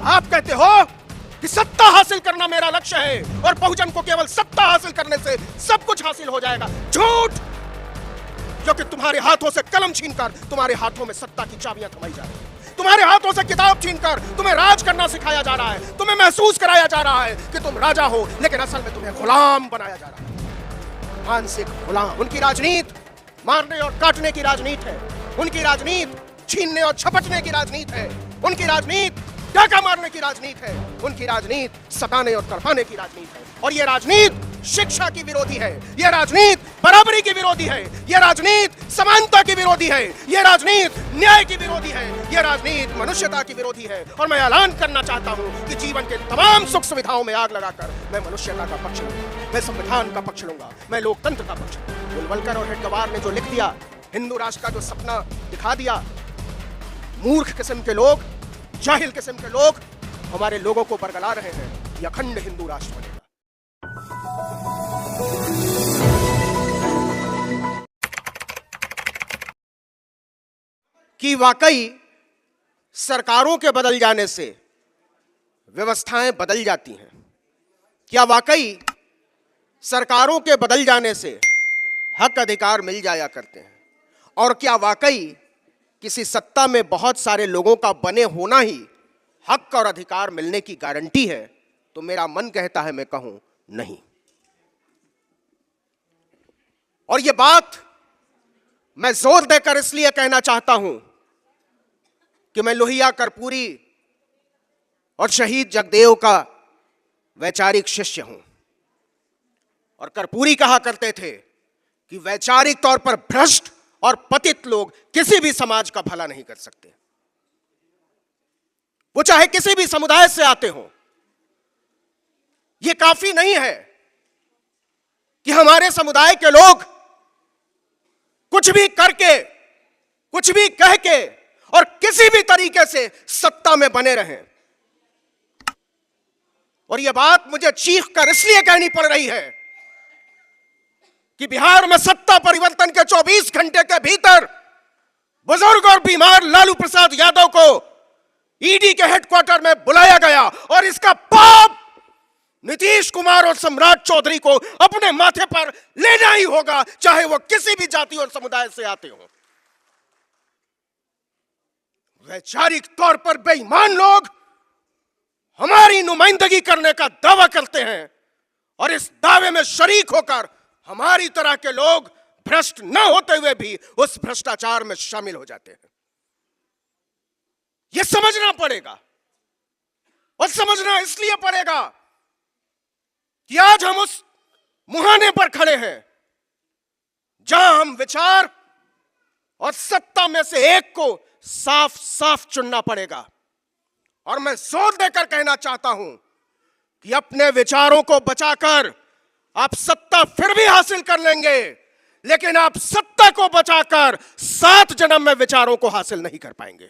आप कहते हो कि सत्ता हासिल करना मेरा लक्ष्य है और बहुजन को केवल सत्ता हासिल करने से सब कुछ हासिल हो जाएगा। झूठ! क्योंकि तुम्हारे हाथों से कलम छीनकर तुम्हारे हाथों में सत्ता की चाबियां थमाई जा रही है। तुम्हारे हाथों से किताब छीनकर तुम्हें राज करना सिखाया जा रहा है। तुम्हें महसूस कराया जा रहा है कि तुम राजा हो, लेकिन असल में तुम्हें गुलाम बनाया जा रहा है। मानसिक गुलाम। उनकी राजनीति मारने और काटने की राजनीति है। उनकी राजनीति छीनने और झपटने की राजनीति है। उनकी राजनीति डाका मारने की राजनीति है। उनकी राजनीति सताने और तड़पाने की राजनीति है। और यह राजनीति शिक्षा की विरोधी है। यह राजनीति बराबरी की विरोधी है। यह राजनीति समानता की विरोधी है। यह राजनीति न्याय की विरोधी है। यह राजनीति मनुष्यता की विरोधी है। और मैं ऐलान करना चाहता हूं कि जीवन के तमाम सुख सुविधाओं में आग लगाकर मैं मनुष्यता का पक्ष लूंगा, मैं संविधान का पक्ष लूंगा, मैं लोकतंत्र का पक्ष लूंगा। गोलवलकर और हेडगेवार ने जो लिख दिया, हिंदू राष्ट्र का जो सपना दिखा दिया, मूर्ख किस्म के लोग, जाहिल किस्म के लोग हमारे लोगों को बरगला रहे हैं। यह अखंड हिंदू राष्ट्र बनेगा। कि वाकई सरकारों के बदल जाने से व्यवस्थाएं बदल जाती हैं। क्या वाकई सरकारों के बदल जाने से हक अधिकार मिल जाया करते हैं? और क्या वाकई किसी सत्ता में बहुत सारे लोगों का बने होना ही हक और अधिकार मिलने की गारंटी है? तो मेरा मन कहता है मैं कहूं नहीं। और यह बात मैं जोर देकर इसलिए कहना चाहता हूं कि मैं लोहिया कर्पूरी और शहीद जगदेव का वैचारिक शिष्य हूं। और कर्पूरी कहा करते थे कि वैचारिक तौर पर भ्रष्ट और पतित लोग किसी भी समाज का भला नहीं कर सकते, वो चाहे किसी भी समुदाय से आते हो। यह काफी नहीं है कि हमारे समुदाय के लोग कुछ भी करके, कुछ भी कह के और किसी भी तरीके से सत्ता में बने रहें। और यह बात मुझे चीख कर इसलिए कहनी पड़ रही है कि बिहार में सत्ता परिवर्तन के 24 घंटे के भीतर बुजुर्ग और बीमार लालू प्रसाद यादव को ईडी के हेडक्वार्टर में बुलाया गया और इसका पाप नीतीश कुमार और सम्राट चौधरी को अपने माथे पर लेना ही होगा, चाहे वो किसी भी जाति और समुदाय से आते हो। वैचारिक तौर पर बेईमान लोग हमारी नुमाइंदगी करने का दावा करते हैं और इस दावे में शरीक होकर हमारी तरह के लोग भ्रष्ट न होते हुए भी उस भ्रष्टाचार में शामिल हो जाते हैं। यह समझना पड़ेगा। और समझना इसलिए पड़ेगा कि आज हम उस मुहाने पर खड़े हैं जहां हम विचार और सत्ता में से एक को साफ साफ चुनना पड़ेगा। और मैं जोर देकर कहना चाहता हूं कि अपने विचारों को बचाकर आप सत्ता फिर भी हासिल कर लेंगे, लेकिन आप सत्ता को बचाकर 7 जन्म में विचारों को हासिल नहीं कर पाएंगे।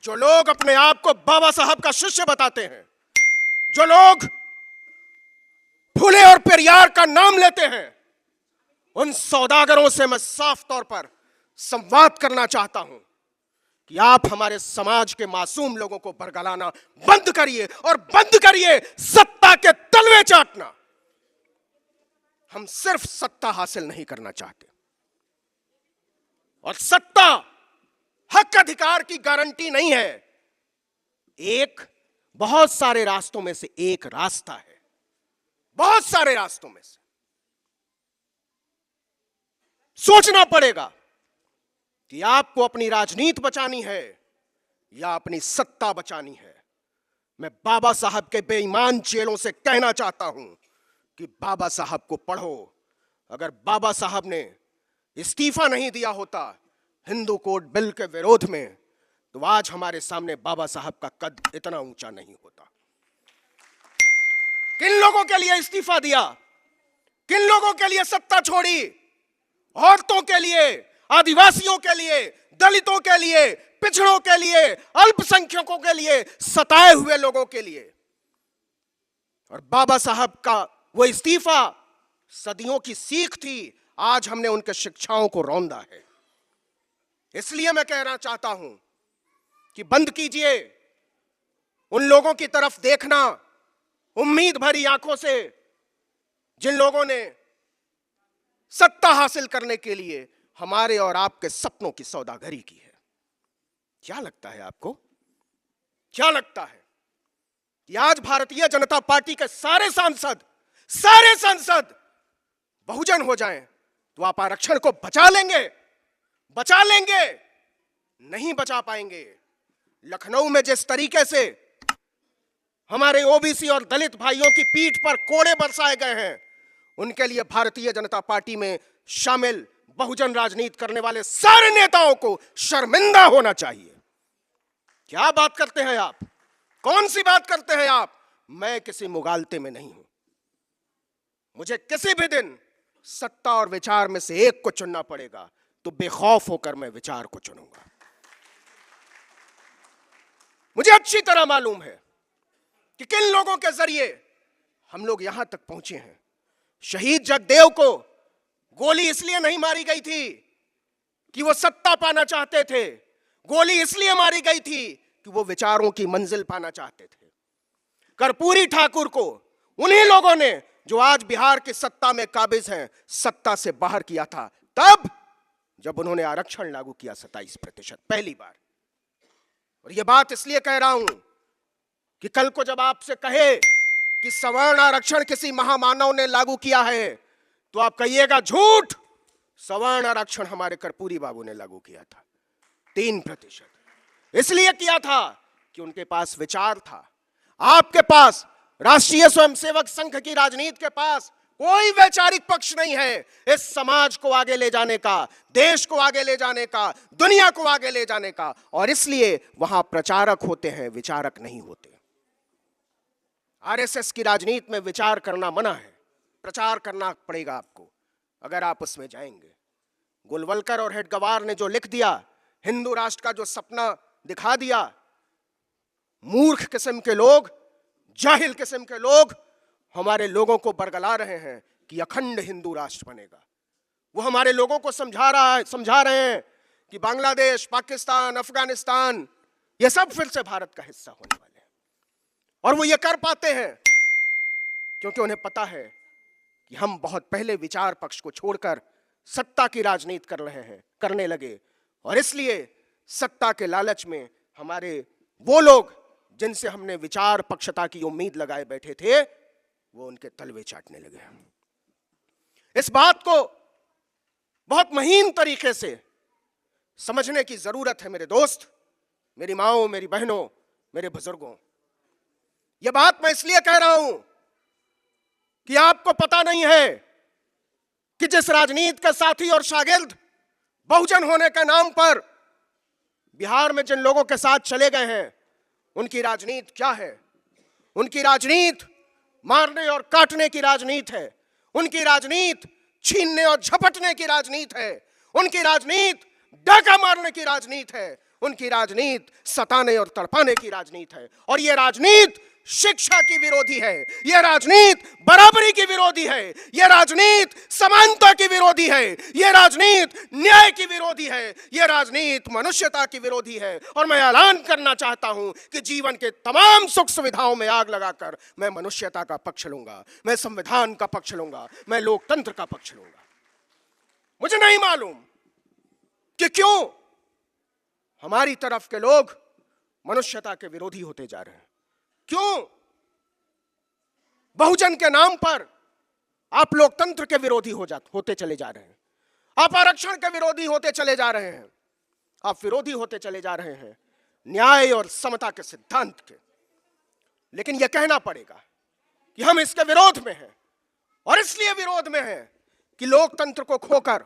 जो लोग अपने आप को बाबा साहब का शिष्य बताते हैं, जो लोग फुले और पेरियार का नाम लेते हैं, उन सौदागरों से मैं साफ तौर पर संवाद करना चाहता हूं कि आप हमारे समाज के मासूम लोगों को बरगलाना बंद करिए और बंद करिए सत्ता के तलवे चाटना। हम सिर्फ सत्ता हासिल नहीं करना चाहते, और सत्ता हक अधिकार की गारंटी नहीं है। एक बहुत सारे रास्तों में से एक रास्ता है, बहुत सारे रास्तों में से। सोचना पड़ेगा कि आपको अपनी राजनीति बचानी है या अपनी सत्ता बचानी है। मैं बाबा साहब के बेईमान चेलों से कहना चाहता हूं कि बाबा साहब को पढ़ो। अगर बाबा साहब ने इस्तीफा नहीं दिया होता हिंदू कोड बिल के विरोध में, तो आज हमारे सामने बाबा साहब का कद इतना ऊंचा नहीं होता। किन लोगों के लिए इस्तीफा दिया, किन लोगों के लिए सत्ता छोड़ी? औरतों के लिए, आदिवासियों के लिए, दलितों के लिए, पिछड़ों के लिए, अल्पसंख्यकों के लिए, सताए हुए लोगों के लिए। और बाबा साहब का वो इस्तीफा सदियों की सीख थी। आज हमने उनके शिक्षाओं को रौंदा है। इसलिए मैं कहना चाहता हूं कि बंद कीजिए उन लोगों की तरफ देखना उम्मीद भरी आंखों से जिन लोगों ने सत्ता हासिल करने के लिए हमारे और आपके सपनों की सौदागरी की है। क्या लगता है आपको, क्या लगता है कि आज भारतीय जनता पार्टी के सारे सांसद बहुजन हो जाएं तो आप आरक्षण को बचा लेंगे? नहीं बचा पाएंगे। लखनऊ में जिस तरीके से हमारे ओबीसी और दलित भाइयों की पीठ पर कोड़े बरसाए गए हैं, उनके लिए भारतीय जनता पार्टी में शामिल बहुजन राजनीति करने वाले सारे नेताओं को शर्मिंदा होना चाहिए। क्या बात करते हैं आप, कौन सी बात करते हैं आप? मैं किसी मुगालते में नहीं हूं। मुझे किसी भी दिन सत्ता और विचार में से एक को चुनना पड़ेगा तो बेखौफ होकर मैं विचार को चुनूंगा। मुझे अच्छी तरह मालूम है कि किन लोगों के जरिए हम लोग यहां तक पहुंचे हैं। शहीद जगदेव को गोली इसलिए नहीं मारी गई थी कि वो सत्ता पाना चाहते थे, गोली इसलिए मारी गई थी कि वो विचारों की मंजिल पाना चाहते थे। कर्पूरी ठाकुर को उन्हीं लोगों ने जो आज बिहार की सत्ता में काबिज हैं, सत्ता से बाहर किया था, तब जब उन्होंने आरक्षण लागू किया 27% पहली बार। और यह बात इसलिए कह रहा हूं कि कल को जब आपसे कहे कि सवर्ण आरक्षण किसी महामानव ने लागू किया है तो आप कहिएगा झूठ, सवर्ण आरक्षण हमारे कर्पूरी बाबू ने लागू किया था 3%। इसलिए किया था कि उनके पास विचार था। आपके पास, राष्ट्रीय स्वयंसेवक संघ की राजनीति के पास कोई वैचारिक पक्ष नहीं है इस समाज को आगे ले जाने का, देश को आगे ले जाने का, दुनिया को आगे ले जाने का, और इसलिए वहां प्रचारक होते हैं, विचारक नहीं होते। आरएसएस की राजनीति में विचार करना मना है, प्रचार करना पड़ेगा आपको अगर आप उसमें जाएंगे। गोलवलकर और हेडगवार ने जो लिख दिया, हिंदू राष्ट्र का जो सपना दिखा दिया, मूर्ख किस्म के लोग, जाहिल किस्म के लोग हमारे लोगों को बरगला रहे हैं कि अखंड हिंदू राष्ट्र बनेगा। वो हमारे लोगों को समझा रहे हैं कि बांग्लादेश, पाकिस्तान, अफगानिस्तान ये सब फिर से भारत का हिस्सा होने वाले हैं। और वो ये कर पाते हैं क्योंकि उन्हें पता है कि हम बहुत पहले विचार पक्ष को छोड़कर सत्ता की राजनीति करने लगे, और इसलिए सत्ता के लालच में हमारे वो लोग जिनसे हमने विचार पक्षता की उम्मीद लगाए बैठे थे, वो उनके तलवे चाटने लगे। इस बात को बहुत महीन तरीके से समझने की जरूरत है मेरे दोस्त, मेरी माओ, मेरी बहनों, मेरे बुजुर्गों। यह बात मैं इसलिए कह रहा हूं कि आपको पता नहीं है कि जिस राजनीति के साथी और शागिर्द बहुजन होने के नाम पर बिहार में जिन लोगों के साथ चले गए हैं, उनकी राजनीति क्या है। उनकी राजनीति मारने और काटने की राजनीति है। उनकी राजनीति छीनने और झपटने की राजनीति है। उनकी राजनीति डाका मारने की राजनीति है। उनकी राजनीति सताने और तड़पाने की राजनीति है। और यह राजनीति शिक्षा की विरोधी है, यह राजनीति बराबरी की विरोधी है, यह राजनीति समानता की विरोधी है, यह राजनीति न्याय की विरोधी है, यह राजनीति मनुष्यता की विरोधी है। और मैं ऐलान करना चाहता हूं कि जीवन के तमाम सुख सुविधाओं में आग लगाकर मैं मनुष्यता का पक्ष लूंगा, मैं संविधान का पक्ष लूंगा, मैं लोकतंत्र का पक्ष लूंगा। मुझे नहीं मालूम कि क्यों हमारी तरफ के लोग मनुष्यता के विरोधी होते जा रहे हैं। क्यों बहुजन के नाम पर आप लोकतंत्र के विरोधी होते चले जा रहे हैं, आप आरक्षण के विरोधी होते चले जा रहे हैं, आप विरोधी होते चले जा रहे हैं न्याय और समता के सिद्धांत के। लेकिन यह कहना पड़ेगा कि हम इसके विरोध में हैं, और इसलिए विरोध में हैं कि लोकतंत्र को खोकर,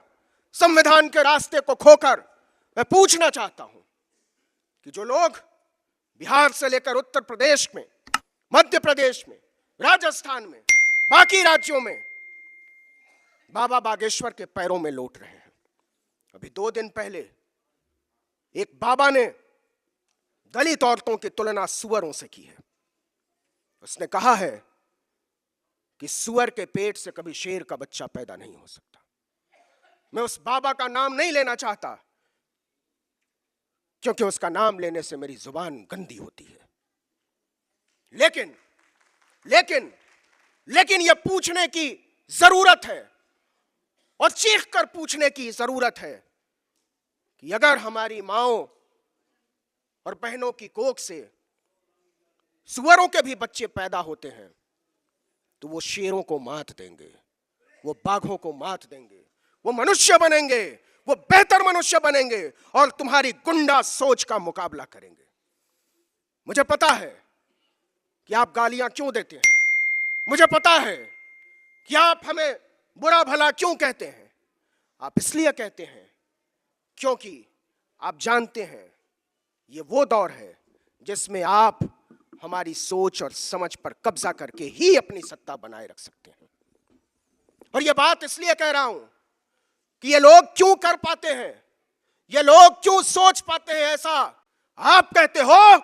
संविधान के रास्ते को खोकर मैं पूछना चाहता हूं कि जो लोग बिहार से लेकर उत्तर प्रदेश में, मध्य प्रदेश में, राजस्थान में, बाकी राज्यों में बाबा बागेश्वर के पैरों में लौट रहे हैं। अभी 2 दिन पहले एक बाबा ने दलित औरतों की तुलना सुअरों से की है। उसने कहा है कि सुअर के पेट से कभी शेर का बच्चा पैदा नहीं हो सकता। मैं उस बाबा का नाम नहीं लेना चाहता क्योंकि उसका नाम लेने से मेरी जुबान गंदी होती है। लेकिन लेकिन लेकिन यह पूछने की जरूरत है और चीख कर पूछने की जरूरत है कि अगर हमारी माओं और बहनों की कोख से सुअरों के भी बच्चे पैदा होते हैं तो वो शेरों को मात देंगे, वो बाघों को मात देंगे, वो मनुष्य बनेंगे, वो बेहतर मनुष्य बनेंगे और तुम्हारी गुंडा सोच का मुकाबला करेंगे। मुझे पता है कि आप गालियां क्यों देते हैं, मुझे पता है कि आप हमें बुरा भला क्यों कहते हैं। आप इसलिए कहते हैं क्योंकि आप जानते हैं ये वो दौर है जिसमें आप हमारी सोच और समझ पर कब्जा करके ही अपनी सत्ता बनाए रख सकते हैं। और ये बात इसलिए कह रहा हूं कि ये लोग क्यों कर पाते हैं, ये लोग क्यों सोच पाते हैं ऐसा। आप कहते हो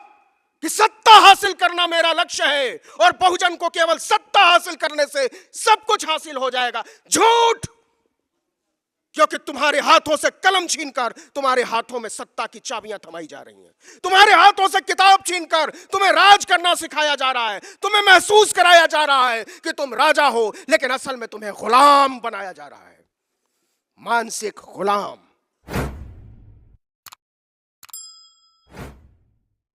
कि सत्ता हासिल करना मेरा लक्ष्य है और बहुजन को केवल सत्ता हासिल करने से सब कुछ हासिल हो जाएगा। झूठ! क्योंकि तुम्हारे हाथों से कलम छीनकर तुम्हारे हाथों में सत्ता की चाबियां थमाई जा रही हैं, तुम्हारे हाथों से किताब छीनकर तुम्हें राज करना सिखाया जा रहा है, तुम्हें महसूस कराया जा रहा है कि तुम राजा हो, लेकिन असल में तुम्हें गुलाम बनाया जा रहा है, मानसिक गुलाम।